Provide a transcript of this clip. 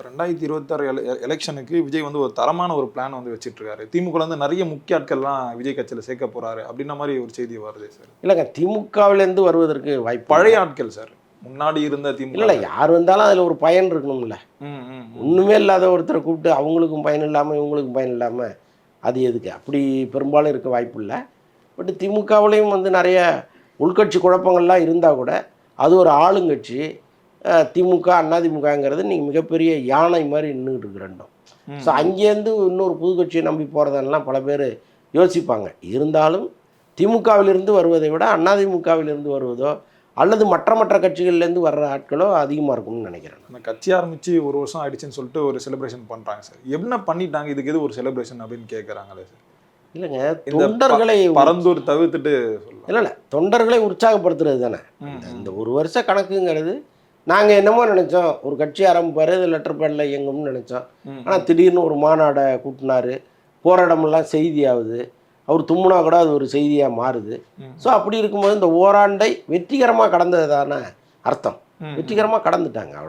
2026 எலெக்ஷனுக்கு விஜய் வந்து ஒரு தரமான ஒரு பிளான் வந்து வச்சிட்டு இருக்காரு. திமுக வந்து நிறைய முக்கிய ஆட்கள்லாம் விஜய் கட்சியில் சேர்க்க போறாரு அப்படின்ற மாதிரி ஒரு செய்தி வருது சார். இல்லைங்க, திமுகவிலேருந்து வருவதற்கு வாய்ப்பு பழைய ஆட்கள் சார், முன்னாடி இருந்த திமுக இல்லை, யார் வந்தாலும் அதில் ஒரு பயன் இருக்கணும்ல. ஒன்றுமே இல்லாத ஒருத்தரை கூப்பிட்டு அவங்களுக்கும் பயன் இல்லாமல் இவங்களுக்கும் பயன் இல்லாமல் அது எதுக்கு? அப்படி பெரும்பாலும் இருக்க வாய்ப்பு இல்லை. பட் திமுகவிலையும் வந்து நிறைய உள்கட்சி குழப்பங்கள்லாம் இருந்தால் கூட அது ஒரு ஆளுங்கட்சி. திமுக அதிமுகங்கிறது நீங்கள் மிகப்பெரிய யானை மாதிரி நின்றுக்கிட்டு இருக்கு ரெண்டும். ஸோ அங்கேருந்து இன்னொரு புது கட்சியை நம்பி போகிறதெல்லாம் பல பேர் யோசிப்பாங்க. இருந்தாலும் திமுகவிலிருந்து வருவதை விட அதிமுகவிலிருந்து வருவதோ அல்லது மற்ற கட்சிகள்லேருந்து வர்ற ஆட்களோ அதிகமாக இருக்கும்னு நினைக்கிறேன். அந்த கட்சி ஆரம்பித்து ஒரு வருஷம் ஆயிடுச்சுன்னு சொல்லிட்டு ஒரு செலிப்ரேஷன் பண்ணுறாங்க சார். என்ன பண்ணிட்டாங்க, இதுக்கு எது ஒரு செலிப்ரேஷன் அப்படின்னு கேட்குறாங்களே சார். இல்லைங்க, தொண்டர்களை பரந்தூர் தவிர்த்துட்டு இல்லை தொண்டர்களை உற்சாகப்படுத்துறது தானே இந்த ஒரு வருஷ கணக்குங்கிறது. நாங்கள் என்னமோ நினச்சோம், ஒரு கட்சி ஆரம்பிப்பார், இது லெட்டர் பேடில் இயங்கும்னு நினச்சோம். ஆனால் திடீர்னு ஒரு மாநாடை கூட்டினார், போகிற இடமெல்லாம் செய்தி ஆகுது, அவர் தும்முனா கூட அது ஒரு செய்தியாக மாறுது. ஸோ அப்படி இருக்கும்போது இந்த ஓராண்டை வெற்றிகரமாக கடந்தது தானே அர்த்தம். வெற்றிகரமாக கடந்துட்டாங்க, அவ்வளோ.